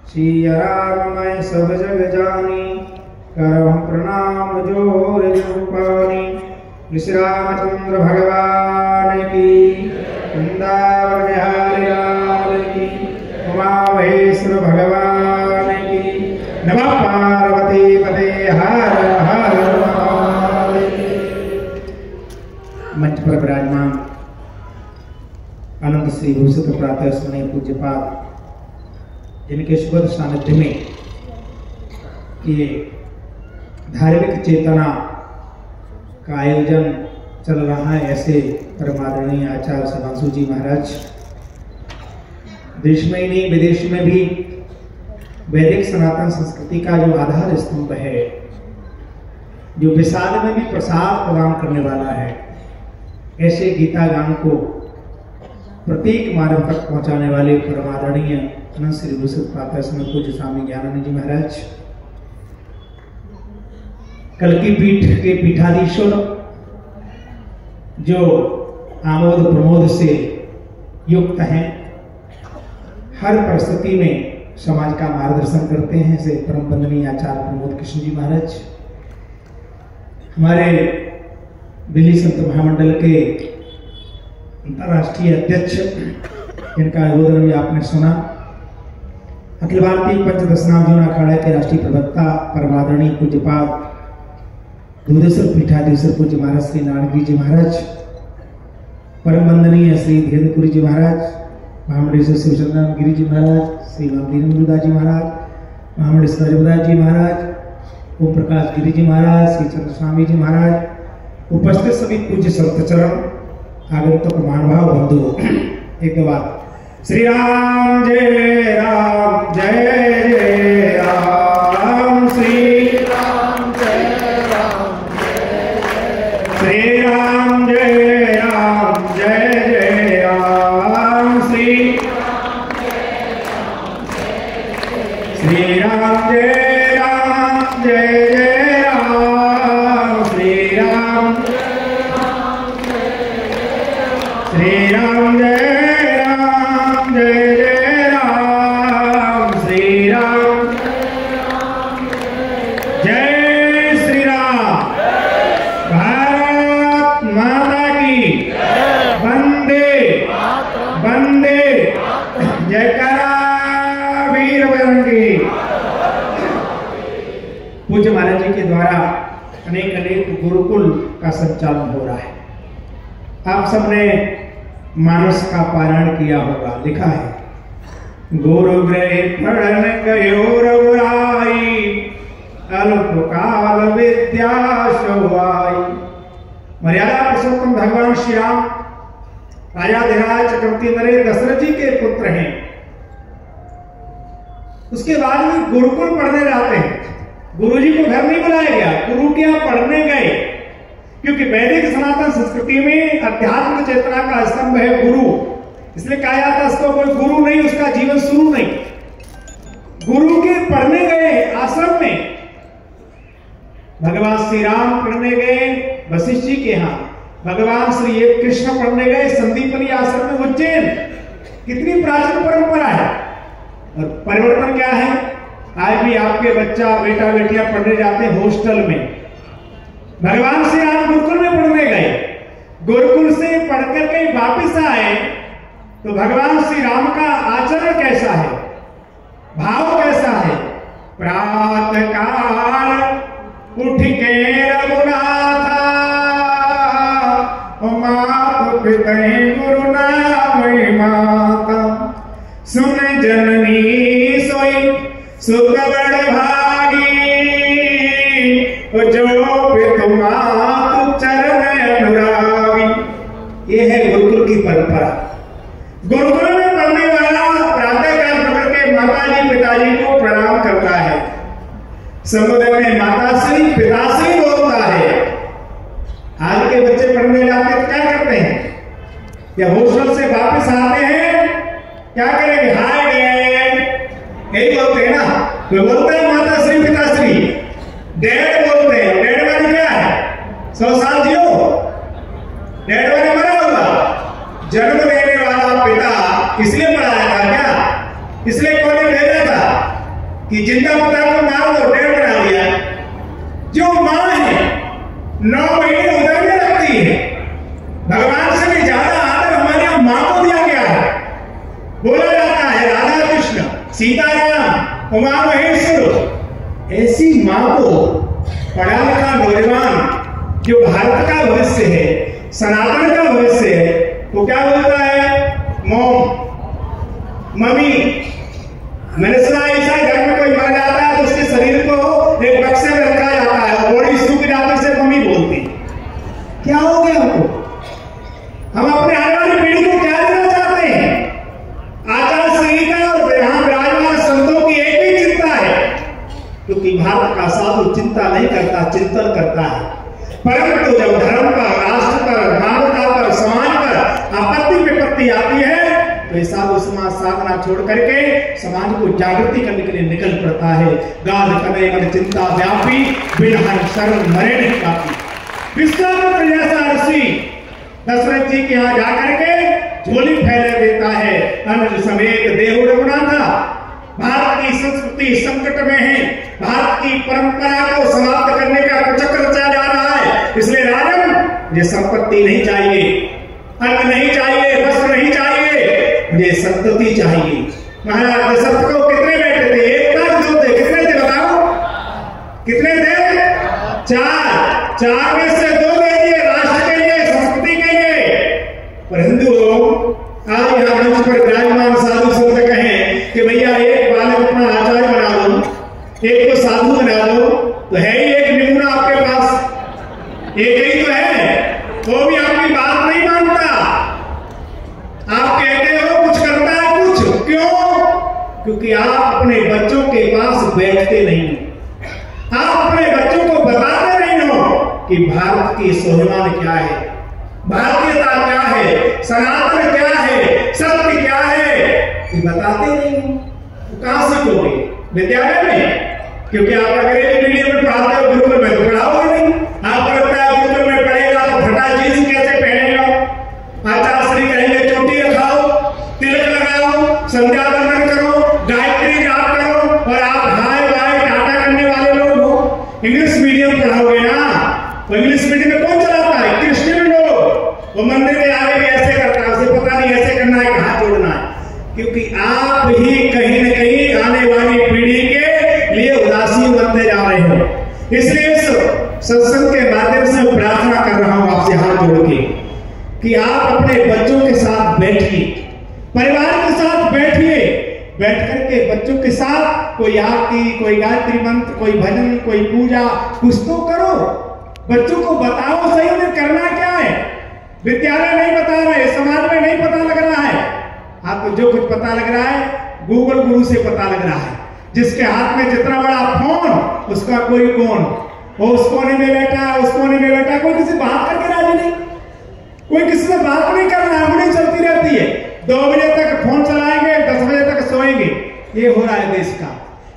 सिया राम मैं सब जग जानी, करम प्रणाम जोर रूपानी। श्री रामचंद्र भगवान की, वृंदावन बिहारी लाल की, उमा महेश्वर भगवान की। नमः पार्वती पते हर हर महादेव। मंच पर विराजमान अनंत श्री भूषित प्रातः स्मरणीय पूज्यपाद जिनके शुभ सानिध्य में ये धार्मिक चेतना का आयोजन चल रहा है, ऐसे परमादरणीय आचार्य सुधांशु जी महाराज देश में ही नहीं विदेश में भी वैदिक सनातन संस्कृति का जो आधार स्तंभ है, जो विषाद में भी प्रसाद प्रदान करने वाला है, ऐसे गीता गान को प्रत्येक मानव तक पहुंचाने वाले परमादरणीय अनंत श्री भूषित प्रातः स्मरणीय पूज्य स्वामी ज्ञानानंद जी महाराज, कल की पीठ के पीठाधीश्वर, जो आमोद प्रमोद से युक्त हैं, हर परिस्थिति में समाज का मार्गदर्शन करते हैं, से परम वंदनीय आचार्य प्रमोद कृष्ण जी महाराज, हमारे दिल्ली संत महामंडल के अंतर्राष्ट्रीय अध्यक्ष, जिनका उद्बोधन भी आपने सुना, अखिल भारतीय पंचदशनाम अखाड़ा के राष्ट्रीय प्रवक्ता परमादरणीय पूज्यपाद दूधेश्वर पीठाधीश्वर पूज्य महाराज श्री नारायण जी महाराज, परम वंदनीय श्री धीरेन्द्रपुरी जी महाराज, महामंडलेश्वर शिवचंद्र गिरी जी महाराज, श्री दीनबंधुदास जी महाराज, महामंडलेश्वर हरिदास जी महाराज, ओम प्रकाश गिरी जी महाराज, श्री चंद्र स्वामी जी महाराज, उपस्थित सभी पूज्य संत चरण, आगंतुक महानुभाव बंधु, एक बार श्री राम जय राम जय जय राम, श्री राम जय राम जय जय, श्री राम जय राम जय जय राम, श्री राम जय राम जय जय, श्री राम जय राम जय जय राम, श्री राम जय राम जय जय, श्री राम जय पूज्य महाराज जी के द्वारा अनेक अनेक गुरुकुल का संचालन हो रहा है। आप सबने मानस का पारायण किया होगा, लिखा है गुरु गृह पढ़न गयो रघुराई, अल्प काल विद्या सोवाई। मर्यादा पुरुषोत्तम भगवान श्री राम राजाधिराज चक्रवर्ती नरेंद्र दशरथ जी के पुत्र हैं। उसके बाद में गुरुकुल पढ़ने जाते हैं। गुरुजी को घर नहीं बुलाया गया, गुरु के यहाँ पढ़ने गए, क्योंकि वैदिक सनातन संस्कृति में अध्यात्म चेतना का स्तंभ है गुरु। इसलिए कहा जाता है उसको कोई गुरु नहीं, उसका जीवन शुरू नहीं। गुरु के पढ़ने गए आश्रम में, भगवान श्री राम पढ़ने गए वशिष्ठ जी के यहाँ, भगवान श्री कृष्ण पढ़ने गए संदीपनी आश्रम में उज्जैन। कितनी प्राचीन परंपरा है। और परिवर्तन क्या है, आज भी आपके बच्चा बेटा बेटियां पढ़ने जाते हैं हॉस्टल में। भगवान श्री राम गुरुकुल में पढ़ने गए, गुरुकुल से पढ़कर के वापिस आए तो भगवान श्री राम का आचरण कैसा है, भाव कैसा है। प्रातः काल उठ के रघुनाथा, मात पिता गुरु नाम माता, सुन जननी सोई सुख बड़ भागी, जो पितुमातु चरण अनुरागी। ये है गुरुकुल की परंपरा। गुरुकुल में पढ़ने वाला प्रातः काल पकड़ के माता जी पिताजी को प्रणाम करता है, समुद्र में माताश्री पिताश्री बोलता है। आज के बच्चे पढ़ने जाते तो क्या करते हैं, या हॉस्टल से वापस आते हैं, क्या करेंगे, हाय डैड, यही बोलते हैं ना। कोई बोलता है माताश्री पिताश्री, डैड बोलते हैं। डैड माने क्या है, 100 साल जियो। डैड माने मरा होगा। जन्म देने वाला पिता इसलिए पढ़ाया था क्या, इसलिए कौन भेजा था, कि जिंदा पुत्र को मार दो, डेढ़ बना दिया। जो माँ है 9 महीने उधर में रखती है, भगवान से भी ज्यादा आदर हमारे यहाँ माँ को दिया गया है। बोला जाता है राधा कृष्ण, सीताराम, उमा महेश्वर, ऐसी माँ को पढ़ा लिखा नौजवान जो भारत का भविष्य है, सनातन का भविष्य है, वो क्या बोलता है? Mom, mummy. मैंने सुना ऐसा घर में कोई मर जाता है तो उसके शरीर को एक बक्से में रखा जाता है, बॉडी सूख जाती से मम्मी बोलती। क्या हो गया हमको? हम अपने आने वाली पीढ़ी को क्या देना चाहते हैं? आचार संहिता और यहाँ विराजमान संतों की एक ही चिंता है, क्योंकि भारत का साधु चिंता नहीं करता, चिंतन करता है। परंतु जब धर्म पर, राष्ट्र पर, मानवता पर, समाज पर आपत्ति विपत्ति आती है तो ये साधु समाज साधना छोड़ करके समाज को जागृति करने के लिए निकल पड़ता है। गाध कने मन चिंता व्यापी, बिन हर शरण मरे नहीं काफी। विश्वामित्र जैसा ऋषि दशरथ जी के यहाँ जाकर के झोली फैले देता है, अनुज समेत देहु रघुनाथा। भारत की संस्कृति संकट में है, भारत की परंपरा को समाप्त करने का कुचक्र चला जा रहा है। इसलिए राजन, मुझे संपत्ति नहीं चाहिए, अन्न नहीं चाहिए, वस्त्र नहीं चाहिए, मुझे संतति चाहिए। महाराज दशरथ को कितने बेटे थे? एक था, 2 थे? कितने थे बताओ? कितने थे? 4। 4 में से 2 दे दिए राष्ट्र के लिए, संस्कृति के लिए। पर हिंदुओं, आज यहाँ मंच पर विराजमान साधु संत कहें कि भैया एक बालक अपना आचार्य बना दो, एक को साधु बना दो, तो है ही एक निमूना आपके पास, एक ही तो है, वो भी आपकी बात नहीं मानता। आप कहते हो कुछ करता है कुछ, क्यों? क्योंकि आप अपने बच्चों के पास बैठते नहीं, आप अपने बच्चों को बताते नहीं हो कि भारत की स्वाभिमान क्या है, भारतीयता क्या है, सनातन क्या है, सत्य क्या है, ये बताते नहीं हो। तो कहां सीखोगे? विद्यालय में? क्योंकि आप अंग्रेजी मीडियम में पढ़ाते हो, गुरुकुल में तो पढ़ाओगे नहीं। आपको लगता है गुरुकुल में पढ़ेगा तो फटा जींस कैसे पहनेगा? आचार्य कहेंगे चोटी रखाओ, तिलक लगाओ, संध्या वंदन करो, गायत्री जाप करो, और आप हाय बाय टाटा करने वाले लोग हो। इंग्लिश मीडियम पढ़ाओगे ना, तो इंग्लिश मीडियम में कौन चलाता है? क्रिश्चियन लोग। वो मंदिर में आगे भी ऐसे करता है, उसे पता नहीं ऐसे करना है, कहां जोड़ना है, क्योंकि आप ही कहीं न कहीं आने वाली पीढ़ी के लिए उदासीन बनते जा रहे हो। इसलिए इस सत्संग के माध्यम से प्रार्थना कर रहा हूं आपसे हाथ जोड़ के कि आप अपने बच्चों के साथ बैठिए, परिवार के साथ बैठिए, बैठ करके बच्चों के साथ कोई आरती, कोई गायत्री मंत्र, कोई भजन, कोई पूजा, कुछ तो करो। बच्चों को बताओ सही उन्हें करना क्या है। विद्यालय नहीं बता रहे, समाज में नहीं पता लग रहा है, आपको जो कुछ पता लग रहा है गूगल गुरु से पता लग रहा है। जिसके हाथ में जितना बड़ा फोन, उसका कोई कौन, वो उस कोने में बैठा, उस कोने में बैठा, कोई किसी बात करके राजी नहीं, कोई किसी से बात नहीं कर रहा, उंगली चलती रहती है। 2 बजे तक फोन चलाएंगे, 10 बजे तक सोएंगे। ये हो रहा है देश का।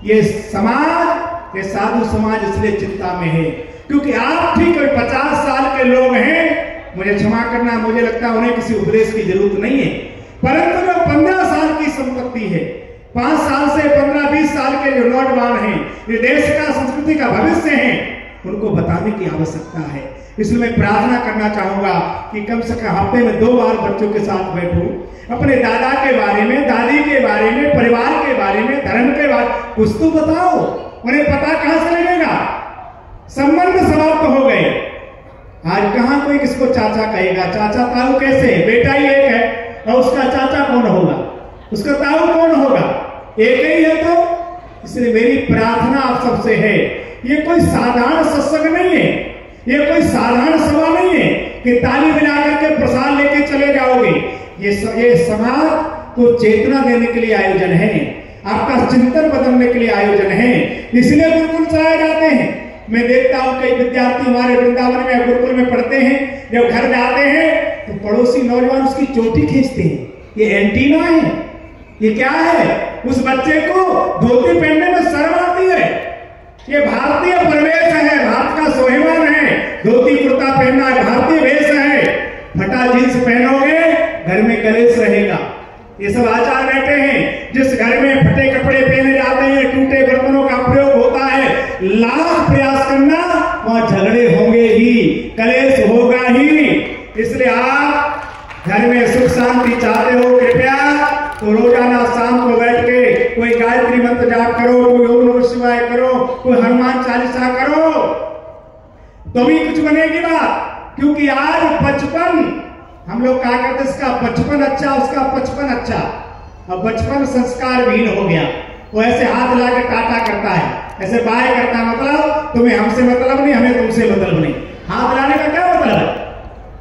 ये समाज, ये साधु समाज इसलिए चिंता में है क्योंकि आप ठीक 50 साल के लोग हैं, मुझे क्षमा करना, मुझे लगता है उन्हें किसी उपदेश की जरूरत नहीं है, परंतु जो 15 साल की संपत्ति है, 5 साल से 15-20 साल के जो नौजवान हैं, ये देश का संस्कृति का भविष्य हैं, उनको बताने की आवश्यकता है। इसलिए मैं प्रार्थना करना चाहूंगा कि कम से कम हफ्ते में 2 बार बच्चों के साथ बैठूं, अपने दादा के बारे में, दादी के बारे में, परिवार के बारे में, धर्म के बारे में कुछ तो बताओ। उन्हें पता कहां से लगेगा? संबंध समाप्त हो गए। आज कहां कोई किसको चाचा कहेगा? चाचा ताऊ कैसे? बेटा ही एक है और उसका चाचा कौन होगा, उसका ताऊ कौन होगा? एक ही है। तो इसलिए मेरी प्रार्थना आप सबसे है, ये कोई साधारण सत्संग नहीं है, ये कोई साधारण सभा नहीं है कि ताली बजा करके प्रसाद लेके चले जाओगे। ये समाज को चेतना देने के लिए आयोजन है, आपका चिंतन बदलने के लिए आयोजन है। इसलिए गुरुकुल चलाए जाते हैं। मैं देखता हूं कई विद्यार्थी हमारे वृंदावन में गुरुकुल में पढ़ते हैं, जब घर जाते हैं तो पड़ोसी नौजवान उसकी चोटी खींचते हैं। ये एंटीना है, ये क्या है? उस बच्चे को धोती पहनने में शर्म आती है। ये भारतीय प्रवेश है, भारत का स्वाभिमान है, धोती कुर्ता पहनना भारतीय वेश है। फटा जींस पहनोगे घर में कलेश रहेगा। ये सब आचार बैठे हैं। जिस घर में फटे कपड़े पहने जाते हैं, टूटे बर्तन लाख प्रयास करना, वहां झगड़े होंगे ही, कलेश होगा ही। इसलिए आप घर में सुख शांति चाहते हो, कृपया तो रोजाना शाम को बैठ के कोई गायत्री मंत्र जाप करो, कोई ओम नमः शिवाय करो, कोई हनुमान चालीसा करो, तो भी कुछ बनेगी बात। क्योंकि आज बचपन, हम लोग क्या करते, इसका बचपन अच्छा, उसका बचपन अच्छा, अब बचपन संस्कार विहीन हो गया। वो ऐसे हाथ लाके टाटा करता है, ऐसे बाय करता है, मतलब तुम्हें हमसे मतलब नहीं, हमें तुमसे मतलब नहीं। हाथ लाने का क्या मतलब है?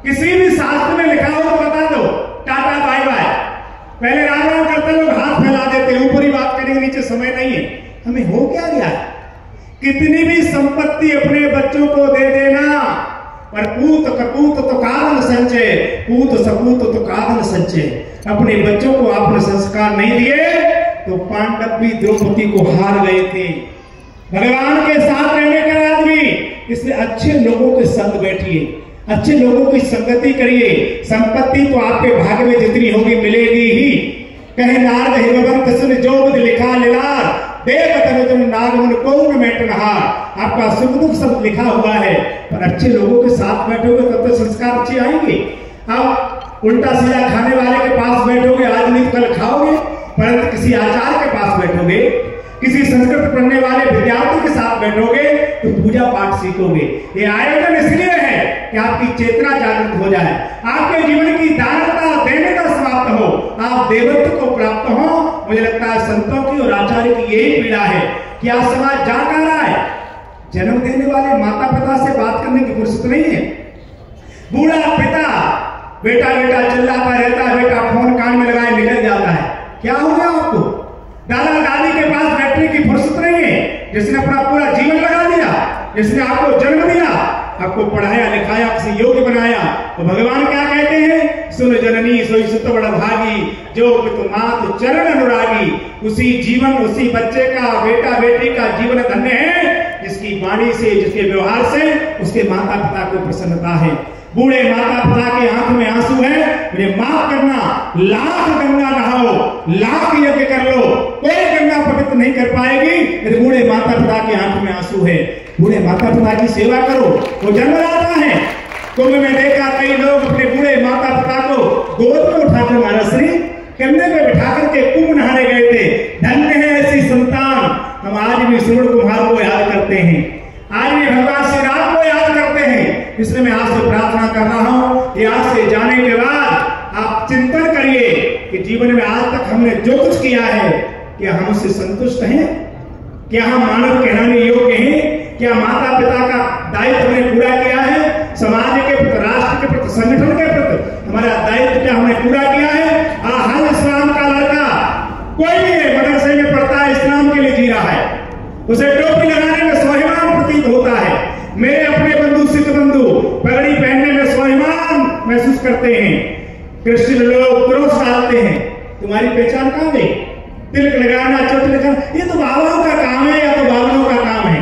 किसी भी शास्त्र में लिखा हो तो बता दो, टाटा बाय बाय। पहले राम राम करते लोग हाथ फैला देते, ऊपर ही बात करेंगे, नीचे समय नहीं है। हमें हो क्या गया? कितनी भी संपत्ति अपने बच्चों को दे देना, पर पूत कपूत तो कादन संचय, पूत सपूत तो कादन संचय। अपने बच्चों को आपने संस्कार नहीं दिए तो पांडव भी द्रौपदी को हार गए थे। भगवान के साथ रहने के बाद भी, इसलिए अच्छे लोगों के संग बैठिए, अच्छे लोगों की संगति करिए। संपत्ति तो आपके भाग्य में जितनी होगी मिलेगी ही। कहे नारद हिमवंत सुन जो बुध लिखा लिलार, देव तनुजन नागमन कौन मेटनहार। आपका सुख दुख सब लिखा हुआ है, पर अच्छे लोगों के साथ बैठोगे तब तो संस्कार अच्छे आएंगे। आप उल्टा सीधा खाने वाले के पास बैठोगे, आज नहीं तो कल खाओगे, परंतु किसी आचार्य के पास बैठोगे, किसी संस्कृत पढ़ने वाले विद्यार्थी के साथ बैठोगे तो पूजा पाठ सीखोगे। ये आयोजन इसलिए है कि आपकी चेतना जागृत हो जाए, आपके जीवन की दानता देने का समाप्त हो, आप देवत्व को प्राप्त हो। मुझे लगता है संतों की और आचार्य की यही पीड़ा है कि आज समाज जाग रहा है। जन्म देने वाले माता पिता से बात करने की फुर्सत नहीं है। बूढ़ा पिता बेटा बेटा चिल्लाता रहता है, बेटा फोन कान में लगाए निकल जाता है। क्या हो गया आपको? दादा दादी के पास बैठने की फुर्सत नहीं है। जिसने अपना पूरा जीवन लगा दिया, जिसने आपको जन्म दिया, आपको पढ़ाया लिखाया, किसी योग्य बनाया, तो भगवान क्या कहते हैं? सुन जननी सोई सुत बड़ भागी, जो पितु मात चरण अनुरागी। उसी जीवन, उसी बच्चे का, बेटा बेटी का जीवन धन्य है जिसकी वाणी से, जिसके व्यवहार से उसके माता पिता को प्रसन्नता है। बूढ़े माता पिता के आंख में आंसू है, मुझे माफ करना, लाख गंगा नहाओ, लाख यज्ञ कर लो, कोई गंगा पवित्र नहीं कर पाएगी यदि बूढ़े माता पिता के आंख में आंसू है। बूढ़े माता पिता की सेवा करो, वो जन्म लाता है। कुंभ में देखा कई लोग अपने बूढ़े माता पिता को गोद में उठाकर, महाराज श्री कंधे पे बिठा करके कुंभ नहाने गए थे। धन्य है ऐसी संतान। हम आज भी सूर्य कुमार को याद करते हैं, आज भी भगवान श्री राम को याद करते हैं। इसलिए मैं आपसे प्रार्थना कर रहा हूं कि आज से जाने के बाद आप चिंतन करिए कि जीवन में आज तक हमने जो कुछ किया है, क्या हम उससे संतुष्ट हैं? क्या हम मानव कहलाने योग्य हैं? क्या माता पिता का दायित्व हमने पूरा किया है? समाज के प्रति, राष्ट्र के प्रति, संगठन के प्रति हमारा दायित्व क्या हमने पूरा किया है? हर इस्लाम का लड़का कोई भी है, मदरसे में पढ़ता है, इस्लाम के लिए जी रहा है, उसे टोपी लगाने में स्वाभिमान प्रतीत होता है। मेरे अपने बंधु सिख बंधु पगड़ी पहनने में स्वाभिमान महसूस करते हैं। क्रिश्चियन लोग क्रोस डालते हैं, तुम्हारी पहचान कहां है? तिलक लगाना, चोटी लगाना, ये तो बाबाओं का काम है या तो बाबाओं का काम है?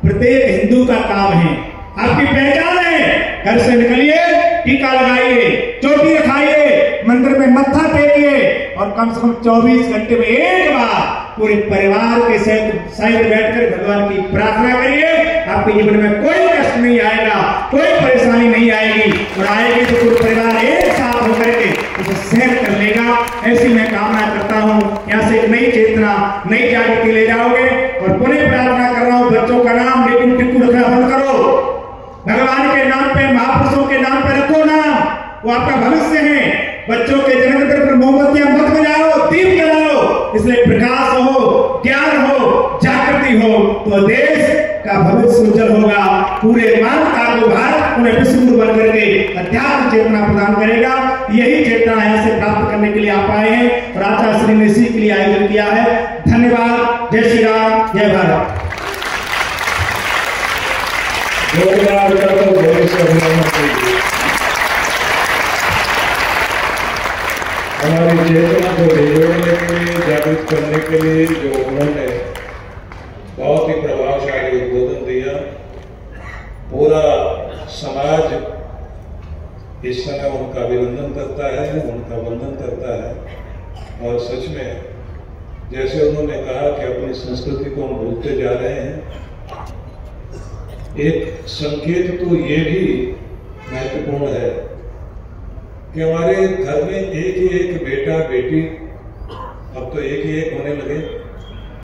प्रत्येक हिंदू का काम है। आपकी पहचान है, घर से निकलिए, टीका लगाइए, चोटी रखाइए, मंदिर में मत्था टेकिए और कम से कम 24 घंटे में एक बार पूरे परिवार के साथ बैठकर भगवान की प्रार्थना करिए। आपके जीवन में कोई कष्ट नहीं आएगा, कोई परेशानी नहीं आएगी, और आएगी तो पूरा परिवार एक साथ होकर के उसे सहन कर लेगा। ऐसी मैं कामना करता हूँ, यहाँ से एक नई चेतना, नई जागृति ले जाओगे। और पुनः प्रार्थना कर रहा हूँ, बच्चों का नाम लेकिन टिक्कू रखना बंद करो। भगवान के नाम पे, महापुरुषों के नाम पे रखो नाम, वो आपका भविष्य है। बच्चों के जन्मदिन पर मोमबत्तियां मत बजाओ, दीप जलाओ। इसलिए प्रकाश हो, ज्ञान हो, जागृति हो, तो देश का भविष्य उज्जवल होगा। पूरे मानवता को भारत उन्हें विश्व गुरु बन करके अध्यात्म चेतना प्रदान करेगा। यही चेतना यहाँ से प्राप्त करने के लिए आप आए हैं और आचार्य श्री ने इसी के लिए आयोजन किया है। धन्यवाद। जय श्री राम, जय भारत। हमारी चेतना को जोड़ने के लिए, जागृत करने के लिए जो उन्होंने बहुत ही प्रभावशाली उद्बोधन दिया, पूरा समाज इस समय उनका अभिनंदन करता है, उनका वंदन करता है। और सच में जैसे उन्होंने कहा कि अपनी संस्कृति को हम भूलते जा रहे हैं, एक संकेत तो ये भी महत्वपूर्ण है कि हमारे घर में एक ही एक बेटा बेटी अब तो एक ही एक होने लगे।